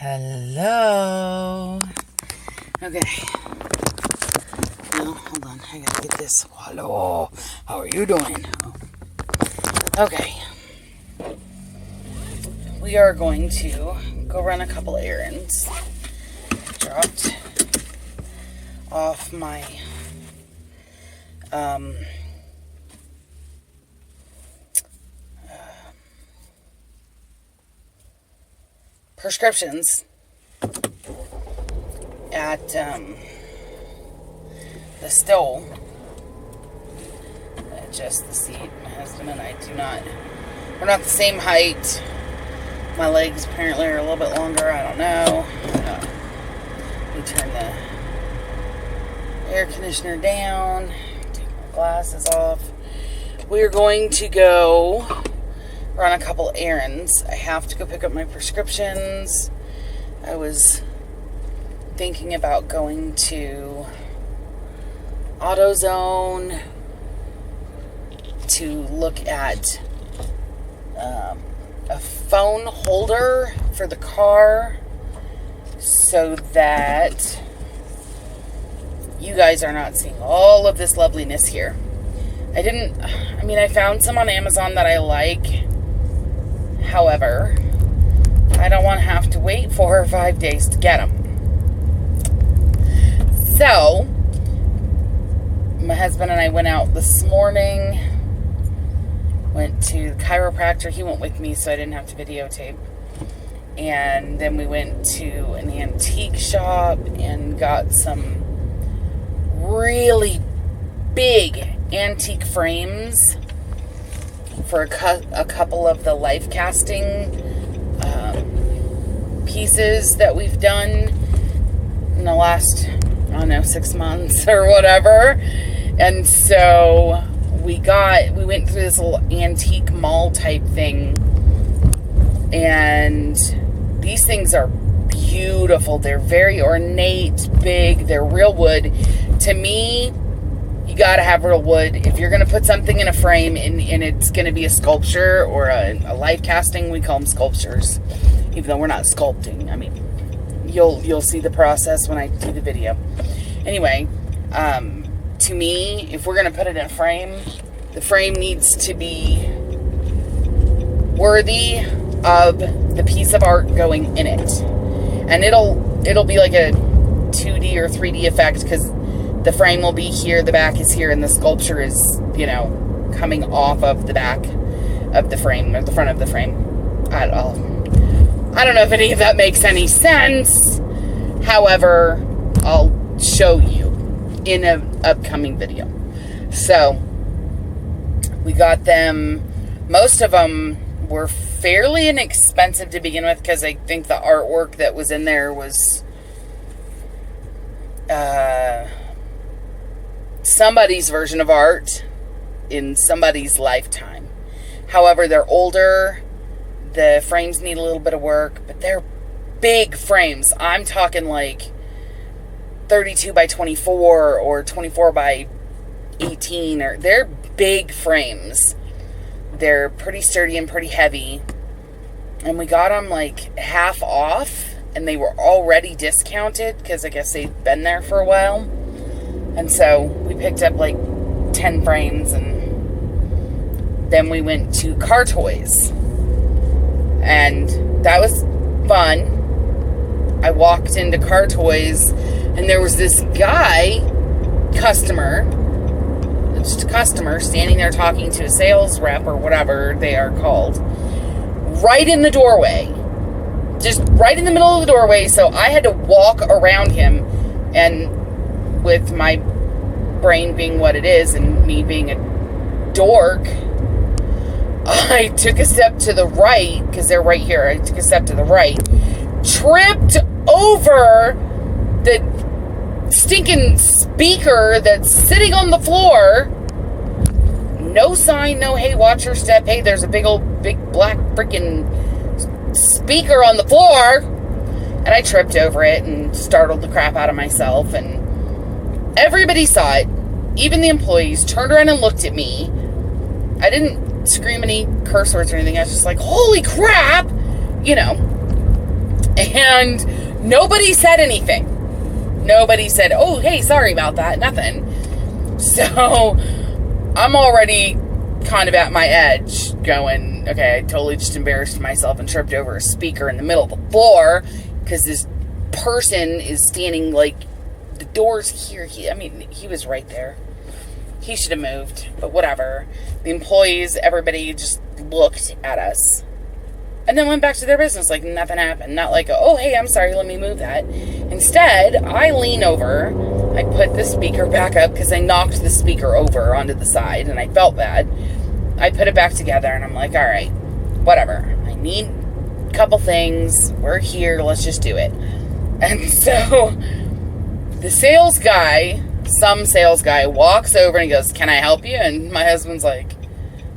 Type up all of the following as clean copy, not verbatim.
Hello. Okay. No, hold on. I gotta get this. Hello. How are you doing? Okay. We are going to go run a couple errands. Dropped off my prescriptions at the store. Adjust the seat. My husband and I we're not the same height. My legs apparently are a little bit longer. I don't know. Let me turn the air conditioner down. Take my glasses off. We're going to go run a couple errands. I have to go pick up my prescriptions. I was thinking about going to AutoZone to look at a phone holder for the car so that you guys are not seeing all of this loveliness here. I found some on Amazon that I like. However, I don't want to have to wait 4 or 5 days to get them. So, my husband and I went out this morning. Went to the chiropractor. He went with me, so I didn't have to videotape. And then we went to an antique shop and got some really big antique frames for a couple of the life casting pieces that we've done in the last, 6 months or whatever. And so we went through this little antique mall type thing, and these things are beautiful. They're very ornate, big, they're real wood. To me, you gotta have real wood. If you're gonna put something in a frame and it's gonna be a sculpture or a life casting, we call them sculptures, even though we're not sculpting. You'll see the process when I do the video. Anyway, to me, if we're gonna put it in a frame, the frame needs to be worthy of the piece of art going in it. And it'll be like a 2D or 3D effect, because the frame will be here, the back is here, and the sculpture is, coming off of the back of the frame, or the front of the frame. I don't know if any of that makes any sense. However, I'll show you in an upcoming video. So, we got them. Most of them were fairly inexpensive to begin with, because I think the artwork that was in there was somebody's version of art in somebody's lifetime. However, they're older. The frames need a little bit of work, but they're big frames. I'm talking like 32 by 24 or 24 by 18, or they're big frames. They're pretty sturdy and pretty heavy. And we got them like half off, and they were already discounted because I guess they've been there for a while. And so we picked up like 10 frames, and then we went to Car Toys. And that was fun. I walked into Car Toys, and there was this customer standing there talking to a sales rep or whatever they are called, right in the doorway. Just right in the middle of the doorway. So I had to walk around him, and with my brain being what it is and me being a dork, I took a step to the right, because they're right here. I took a step to the right, tripped over the stinking speaker that's sitting on the floor. No sign, no, hey, watch your step. Hey, there's a big black freaking speaker on the floor. And I tripped over it and startled the crap out of myself. And everybody saw it. Even the employees turned around and looked at me. I didn't scream any curse words or anything. I was just like, holy crap, And nobody said anything. Nobody said, oh, hey, sorry about that. Nothing. So I'm already kind of at my edge going, okay, I totally just embarrassed myself and tripped over a speaker in the middle of the floor because this person is standing like the door's here. He was right there. He should have moved, but whatever. The employees, everybody just looked at us and then went back to their business like nothing happened. Not like, oh, hey, I'm sorry, let me move that. Instead, I lean over, I put the speaker back up because I knocked the speaker over onto the side and I felt bad. I put it back together and I'm like, all right, whatever. I need a couple things. We're here. Let's just do it. And so the sales guy, some sales guy, walks over and he goes, can I help you? And my husband's like,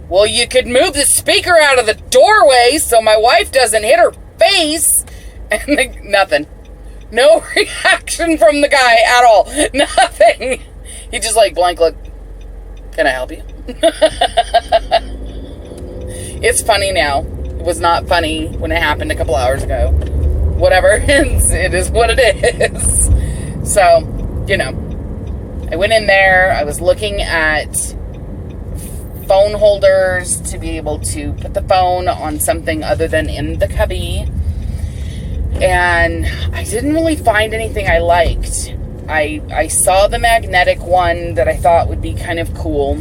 well, you could move the speaker out of the doorway so my wife doesn't hit her face. And nothing. No reaction from the guy at all. Nothing. He just like blank look. Can I help you? It's funny now. It was not funny when it happened a couple hours ago. Whatever. It is what it is. So, you know, I went in there. I was looking at phone holders to be able to put the phone on something other than in the cubby. And I didn't really find anything I liked. I saw the magnetic one that I thought would be kind of cool.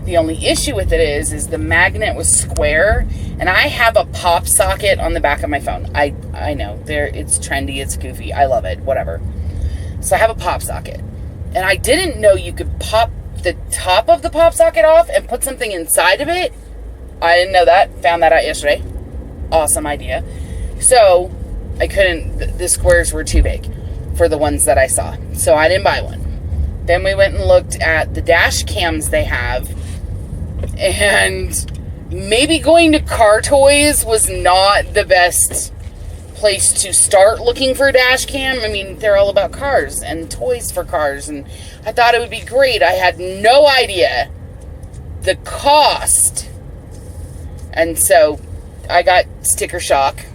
The only issue with it is the magnet was square, and I have a pop socket on the back of my phone. I know, it's trendy, it's goofy, I love it, whatever. So I have a pop socket, and I didn't know you could pop the top of the pop socket off and put something inside of it. I didn't know that, found that out yesterday. Awesome idea. So I couldn't, the squares were too big for the ones that I saw, so I didn't buy one. Then we went and looked at the dash cams they have, and maybe going to Car Toys was not the best place to start looking for a dash cam. I mean, they're all about cars and toys for cars, and I thought it would be great. I had no idea the cost, and so I got sticker shock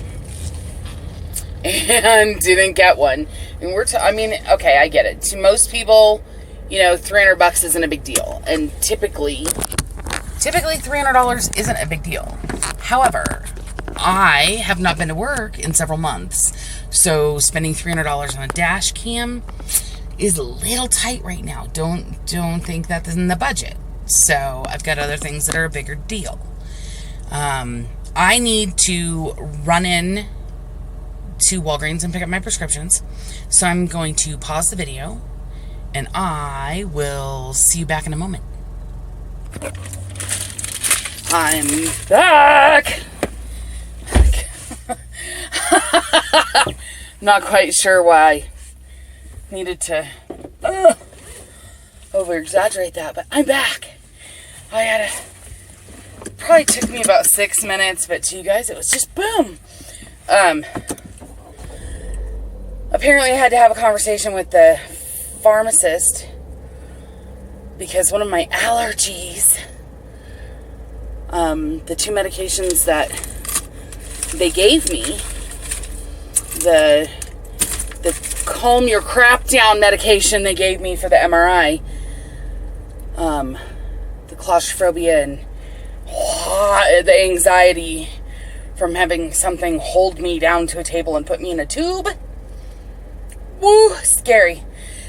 and didn't get one. And okay, I get it. To most people, you know, $300 isn't a big deal, and typically $300 isn't a big deal. However, I have not been to work in several months, so spending $300 on a dash cam is a little tight right now. Don't think that's in the budget. So I've got other things that are a bigger deal. I need to run in to Walgreens and pick up my prescriptions, so I'm going to pause the video, and I will see you back in a moment. I'm back! Not quite sure why I needed to over-exaggerate that, but I'm back. Probably took me about 6 minutes, but to you guys, it was just boom. Apparently I had to have a conversation with the pharmacist because one of my allergies, the two medications that they gave me, the calm your crap down medication they gave me for the MRI, the claustrophobia and the anxiety from having something hold me down to a table and put me in a tube. Woo, scary.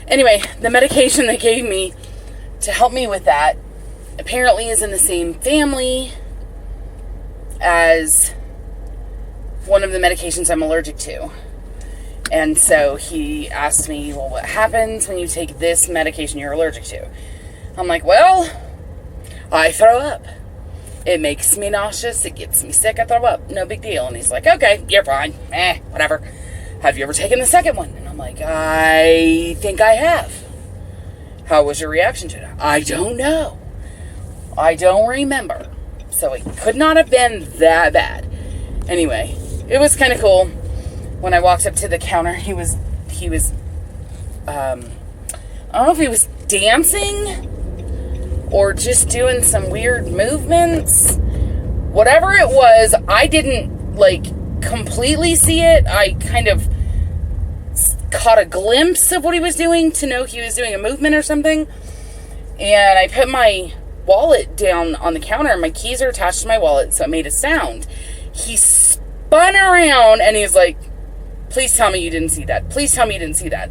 Anyway, the medication they gave me to help me with that apparently is in the same family as one of the medications I'm allergic to. And so he asked me, well, what happens when you take this medication you're allergic to? I'm like, well, I throw up. It makes me nauseous. It gets me sick. I throw up. No big deal. And he's like, okay, you're fine. Whatever. Have you ever taken the second one? And I'm like, I think I have. How was your reaction to it? I don't know. I don't remember. So it could not have been that bad. Anyway, it was kind of cool. When I walked up to the counter, he was, I don't know if he was dancing or just doing some weird movements. Whatever it was, I didn't, completely see it. I kind of caught a glimpse of what he was doing to know he was doing a movement or something. And I put my wallet down on the counter, and my keys are attached to my wallet, so it made a sound. He spun around, and he's like, please tell me you didn't see that. Please tell me you didn't see that.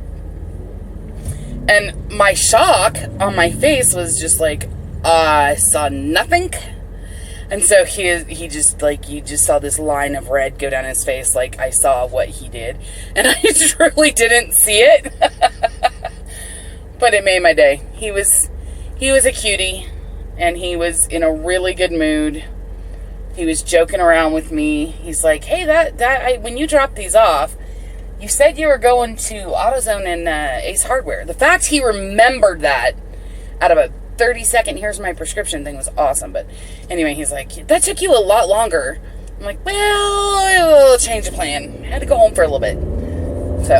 And my shock on my face was just like, I saw nothing. And so he just, like, you just saw this line of red go down his face, like I saw what he did. And I truly didn't see it. But it made my day. He was a cutie, and he was in a really good mood. He was joking around with me. He's like, hey, when you dropped these off, you said you were going to AutoZone and Ace Hardware. The fact he remembered that out of a 30-second, here's my prescription thing was awesome. But anyway, he's like, that took you a lot longer. I'm like, well, we'll change the plan. Had to go home for a little bit. So,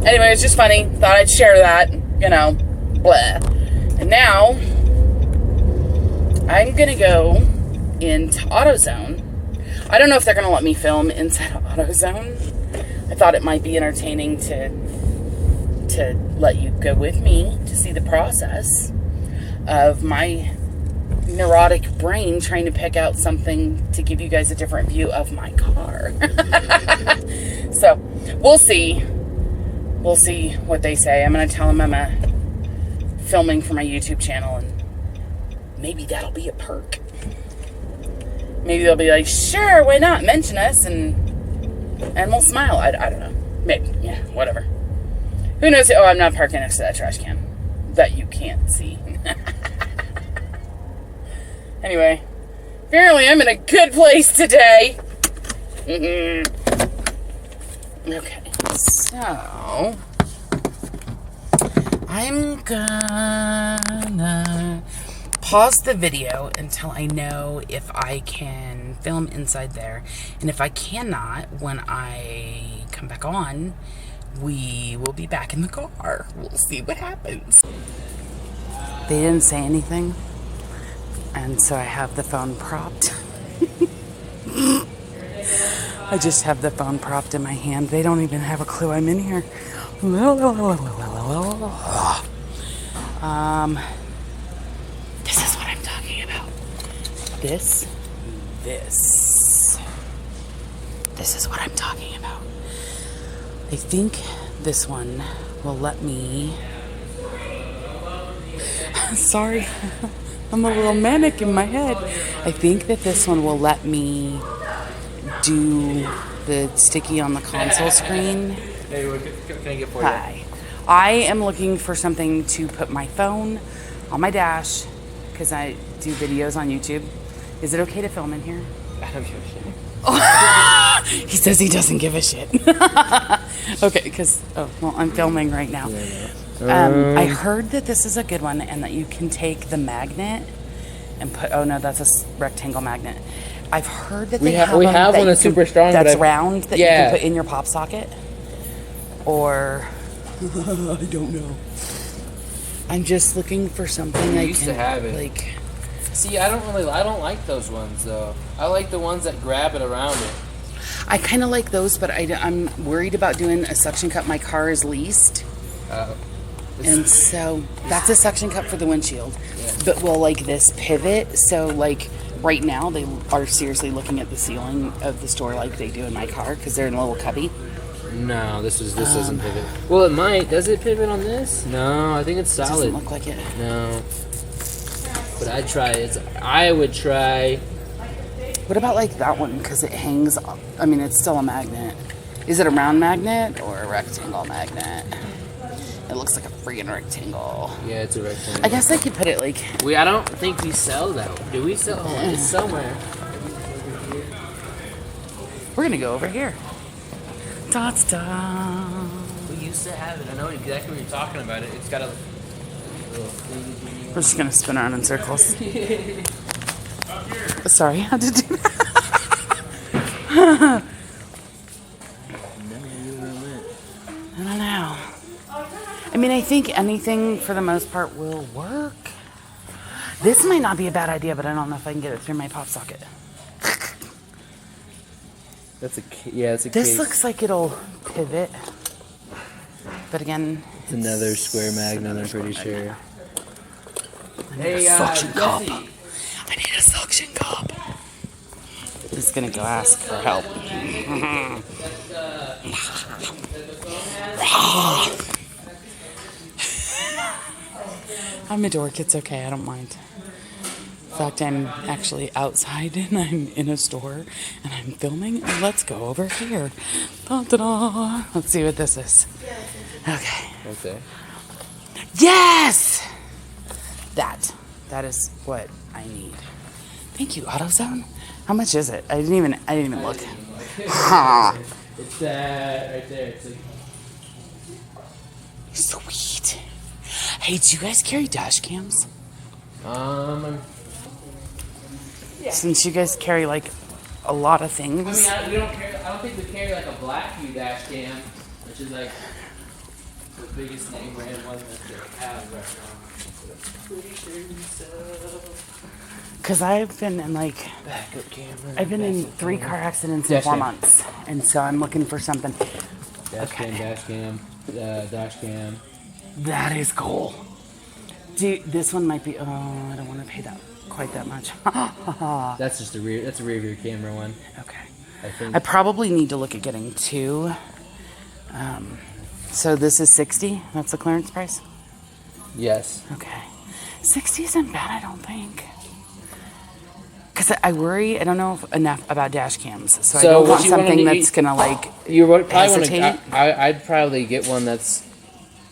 anyway, it was just funny. Thought I'd share that, you know, blah. And now, I'm going to go into AutoZone. I don't know if they're going to let me film inside of AutoZone. I thought it might be entertaining to let you go with me to see the process of my neurotic brain trying to pick out something to give you guys a different view of my car. So, we'll see. We'll see what they say. I'm going to tell them I'm filming for my YouTube channel, and maybe that'll be a perk. Maybe they'll be like, sure, why not? Mention us, and we'll smile. I don't know. Maybe. Yeah, whatever. Who knows? Oh, I'm not parking next to that trash can that you can't see. Anyway, apparently I'm in a good place today. Okay, so I'm gonna pause the video until I know if I can film inside there. And if I cannot, when I come back on, we will be back in the car. We'll see what happens. They didn't say anything, and so I have the phone propped. I just have the phone propped in my hand. They don't even have a clue I'm in here. This is what I'm talking about. This is what I'm talking about. I think this one will let me... Sorry, I'm a little manic in my head. I think that this one will let me do the sticky on the console screen. Hey, what can I get for you? Hi. I am looking for something to put my phone on my dash because I do videos on YouTube. Is it okay to film in here? I don't give a shit. He says he doesn't give a shit. Okay, because, I'm filming right now. I heard that this is a good one and that you can take the magnet and put, oh no, that's a rectangle magnet. I've heard that we have one that's super strong. That's round that you can put in your pop socket. Or, I don't know. I'm just looking for something I used to have it. Like, see, I don't like those ones though. I like the ones that grab it around it. I kind of like those, but I'm worried about doing a suction cup. My car is leased. And so that's a suction cup for the windshield. Yeah. But will like this pivot? So like right now they are seriously looking at the ceiling of the store like they do in my car because they're in a little cubby. No, this doesn't pivot. Well, it might. Does it pivot on this? No, I think it's solid. Doesn't look like it. No. But I'd try it. I would try. What about like that one? Because it hangs up. I mean, it's still a magnet. Is it a round magnet or a rectangle magnet? It looks like a freaking rectangle. Yeah, it's a rectangle. I guess I could put it like... I don't think we sell that. Do we sell? Oh, it's somewhere. We're going to go over here. Da-da. We used to have it. I know exactly what you're talking about. It's got a little thing. We're just going to spin around in circles. Sorry, how to do that? I don't know. I mean, I think anything for the most part will work. This might not be a bad idea, but I don't know if I can get it through my pop socket. That's a it's a This case. looks like it'll pivot. But again, It's another square magnet, I'm pretty sure. Hey, suction cup. Jesse. I need a suction cup. He's gonna go ask for help. I'm a dork, it's okay, I don't mind. In fact, I'm actually outside and I'm in a store and I'm filming. Let's go over here. Da-da-da. Let's see what this is. Okay. Okay. Yes! That is what I need. Thank you, AutoZone. How much is it? I didn't even look. Ha! It's right there. It's like... Sweet. Hey, do you guys carry dash cams? Yeah. Since you guys carry like a lot of things. I mean, we don't carry. I don't think we carry like a Blackview dash cam, which is like the biggest name brand one that they have right now. Pretty sure so. Cause I've been in like Backup camera. I've been in 3 car accidents in 4 months, and so I'm looking for something. Dash cam, dash cam. That is cool. Dude, this one might be. Oh, I don't want to pay that quite that much. That's just a rear. That's a rear view camera one. Okay. I think. I probably need to look at getting 2. So this is 60. That's the clearance price. Yes. Okay. 60 isn't bad, I don't think. Because I worry, I don't know enough about dash cams, so I don't want something that's gonna like you probably want hesitate. to. I'd probably get one that's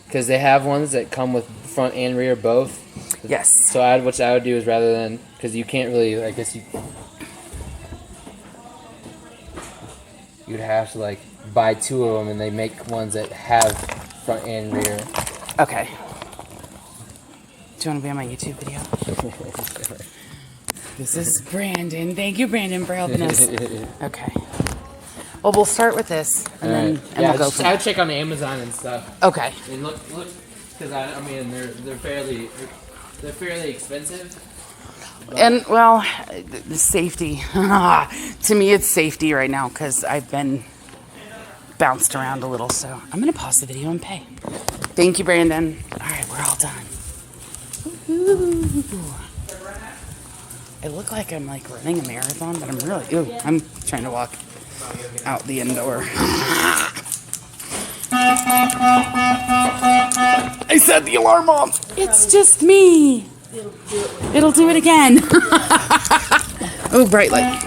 because they have ones that come with front and rear both. Yes. So what I would do is rather than because you can't really, I guess you'd have to like buy 2 of them, and they make ones that have front and rear. Okay. Do you want to be on my YouTube video? This is Brandon. Thank you, Brandon, for helping us. Okay. Well, we'll start with this, and then we'll go from I there. would check on Amazon and stuff. Okay. And look, because I mean they're fairly expensive. And well, the safety. To me, it's safety right now because I've been bounced around a little. So I'm gonna pause the video and pay. Thank you, Brandon. All right, we're all done. Ooh. I look like I'm like running a marathon, but I'm really. Ooh, I'm trying to walk out the end door. I set the alarm off. It's just me. It'll do it again. Oh, bright light.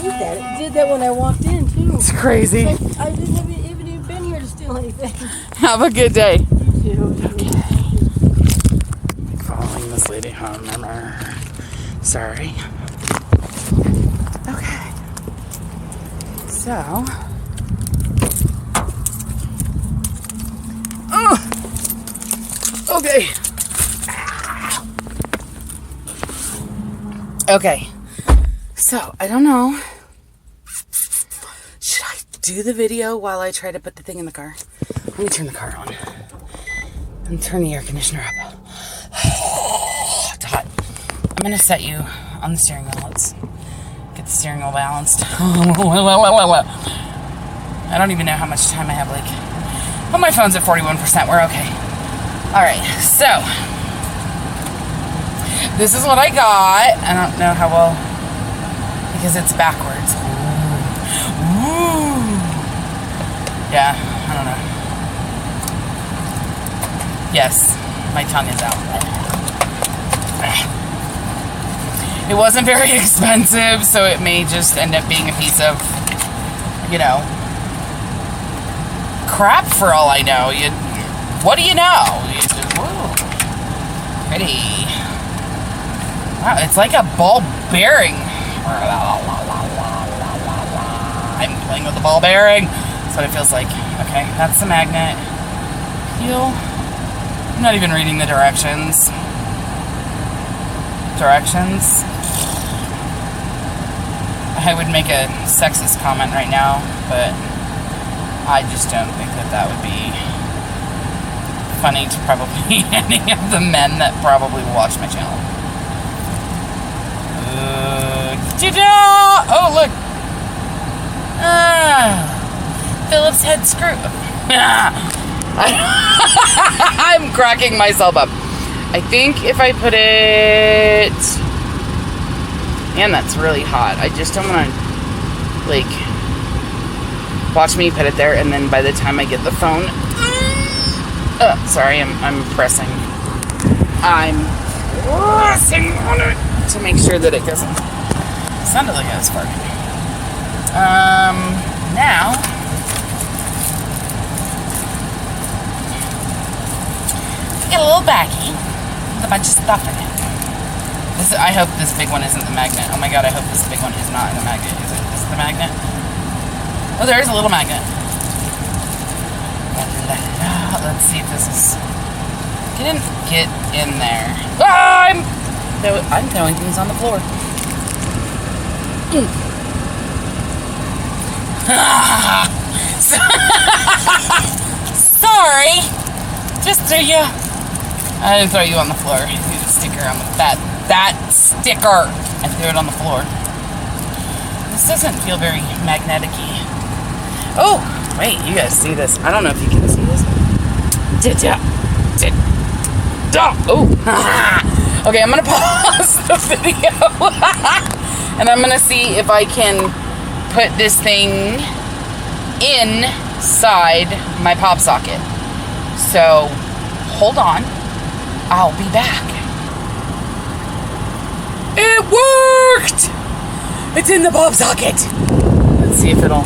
It did that when I walked in too. It's crazy. I didn't even been here to steal anything. Have a good day. You too. Okay. Following this lady home. Sorry. Okay. So. Oh. Okay. Okay. So, I don't know. Should I do the video while I try to put the thing in the car? Let me turn the car on. And turn the air conditioner up. It's hot. I'm going to set you on the steering wheel. Let's get the steering wheel balanced. I don't even know how much time I have. Like, oh, my phone's at 41%. We're okay. All right. So, this is what I got. I don't know how well, because it's backwards. Ooh. Yeah, I don't know. Yes, my tongue is out. It wasn't very expensive, so it may just end up being a piece of, you know, crap for all I know. What do you know? Whoa, pretty. Wow, it's like a ball bearing. I'm playing with the ball bearing. That's what it feels like. Okay, that's the magnet. I'm not even reading the directions. I would make a sexist comment right now, but I just don't think that would be funny to probably any of the men that probably watch my channel. Oh, look! Phillips head screw. I'm cracking myself up. I think if I put it... Man, that's really hot. I just don't want to, like... Watch me put it there, and then by the time I get the phone... sorry, I'm pressing. I'm pressing on it to make sure that it doesn't... Sounded like I was farting. Now... I got a little baggie with a bunch of stuff in it. I hope this big one isn't the magnet. Oh my god, I hope this big one is not the magnet. Is it the magnet? Oh, there is a little magnet. Let's see if this is... Get in there. Ah, I'm throwing things on the floor. Sorry. Just threw you. I didn't throw you on the floor. I threw the sticker on that sticker. I threw it on the floor. This doesn't feel very magnetic-y. Oh, wait, you guys see this? I don't know if you can see this. Oh. Okay, I'm gonna pause the video. And I'm gonna see if I can put this thing inside my pop socket. So, hold on. I'll be back. It worked! It's in the pop socket. Let's see if it'll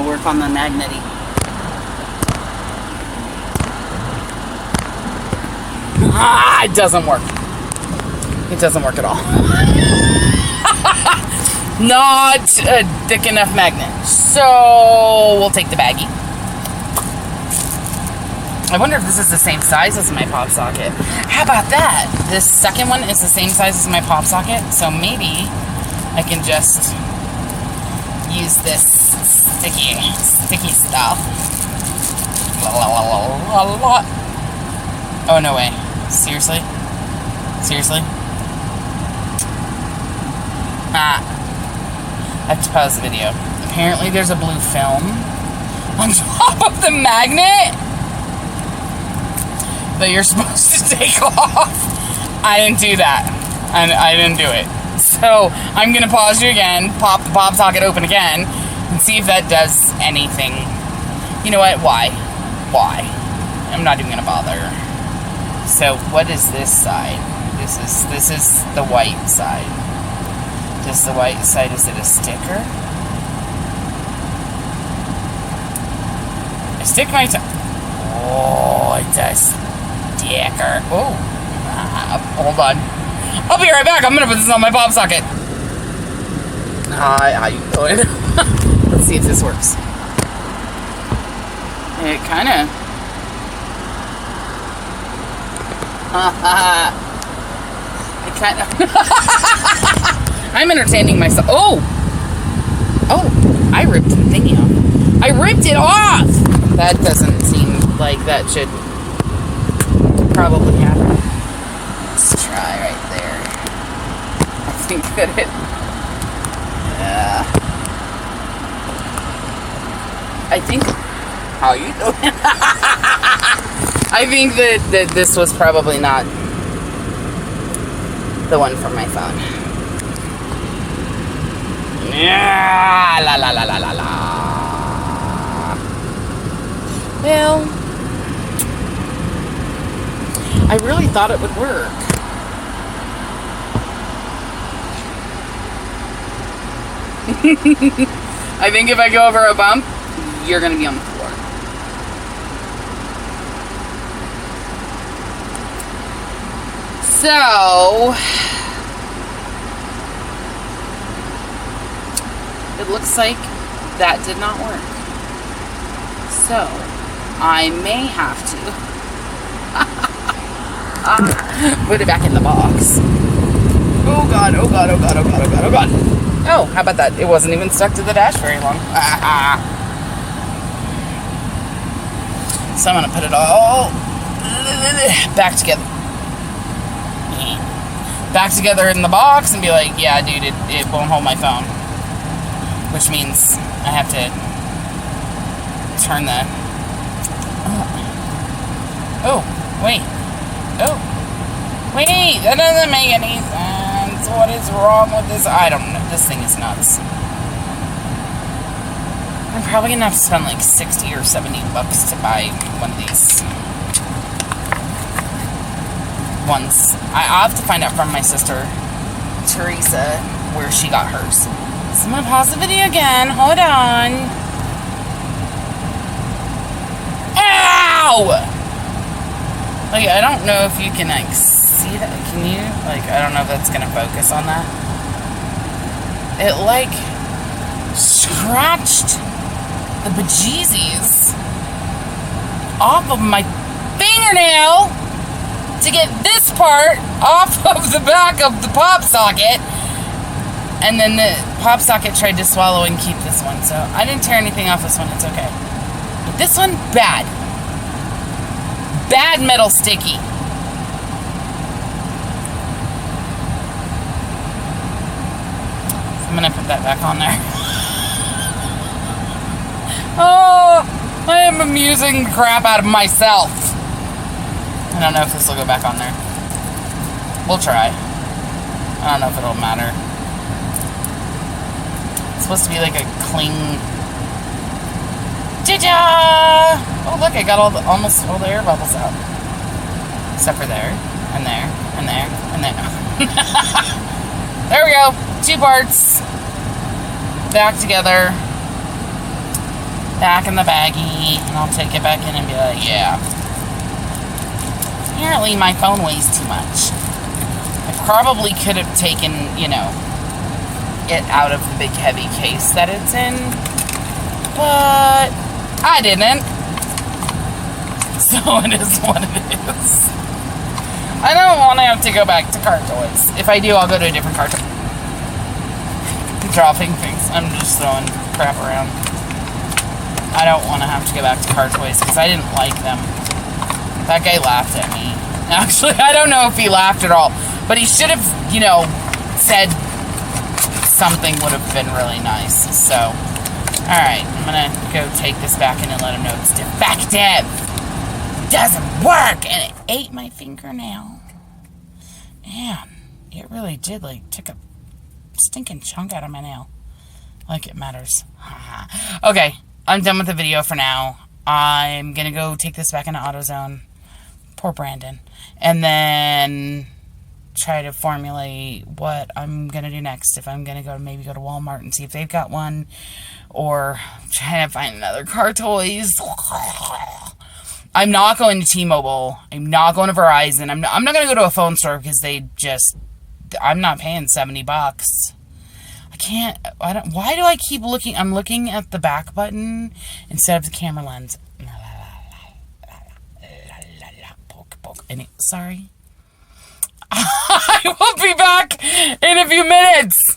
work on the magnety. It doesn't work. It doesn't work at all. Not a thick enough magnet. So we'll take the baggie. I wonder if this is the same size as my pop socket. How about that? This second one is the same size as my pop socket, so maybe I can just use this sticky stuff. Oh, no way. Seriously? Seriously? I have to pause the video. Apparently there's a blue film on top of the magnet that you're supposed to take off. I didn't do that. I didn't do it. So I'm gonna pause you again, pop the pop socket open again, and see if that does anything. You know what? Why? I'm not even gonna bother. So what is this side? This is the white side. Does the white side, is it a sticker? I stick my tongue. Oh, it's a sticker. Oh, hold on. I'll be right back. I'm gonna put this on my pop socket. Hi, how you doing? Let's see if this works. It kind of. It kind of. I'm entertaining myself. Oh, I ripped the thingy off. I ripped it off. That doesn't seem like that should probably happen. Let's try right there. I think that it. I think. How are you doing? I think that this was probably not the one from my phone. Yeah, la la la la la la. Well, I really thought it would work. I think if I go over a bump, you're gonna be on the floor. So it looks like that did not work. So I may have to put it back in the box. Oh god, oh god, oh god, oh god, oh god, oh god. Oh, how about that? It wasn't even stuck to the dash very long. So I'm gonna put it all back together. Back together in the box and be like, yeah, dude, it won't hold my phone. which means I have to turn the... Oh, wait. Oh, wait, that doesn't make any sense. What is wrong with this? I don't know. This thing is nuts. I'm probably gonna have to spend like 60 or 70 bucks to buy one of these ones. I'll have to find out from my sister, Teresa, where she got hers. So I'm gonna pause the video again. Hold on. Ow! Like, I don't know if you can, like, see that. Can you? Like, I don't know if that's gonna focus on that. It, like, scratched the bejesus off of my fingernail to get this part off of the back of the pop socket. And then the pop socket tried to swallow and keep this one. So I didn't tear anything off this one. It's okay. But this one, bad. Bad metal sticky. I'm gonna put that back on there. Oh, I am amusing the crap out of myself. I don't know if this will go back on there. We'll try. I don't know if it'll matter. It's supposed to be like a cling. Ta-da! Oh, look, I got almost all the air bubbles out. Except for there, and there, and there, and there. There we go. 2 parts. Back together. Back in the baggie. And I'll take it back in and be like, yeah. Apparently my phone weighs too much. I probably could have taken, you know, it out of the big heavy case that it's in. But I didn't. So it is what it is. I don't want to have to go back to car toys. If I do, I'll go to a different car toy. Dropping things. I'm just throwing crap around. I don't want to have to go back to car toys because I didn't like them. That guy laughed at me. Actually, I don't know if he laughed at all. But he should have, you know, said something would have been really nice. So, alright. I'm going to go take this back in and let him know it's defective. It doesn't work. And it ate my fingernail. Man, it really did, like, took a stinking chunk out of my nail. Like it matters. Okay, I'm done with the video for now. I'm going to go take this back into AutoZone. Poor Brandon. And then try to formulate what I'm going to do next. If I'm going to maybe go to Walmart and see if they've got one. Or try to find another car toys. I'm not going to T-Mobile. I'm not going to Verizon. I'm not going to go to a phone store because they just... I'm not paying 70 bucks. Why do I keep looking? I'm looking at the back button instead of the camera lens. Sorry. I will be back in a few minutes.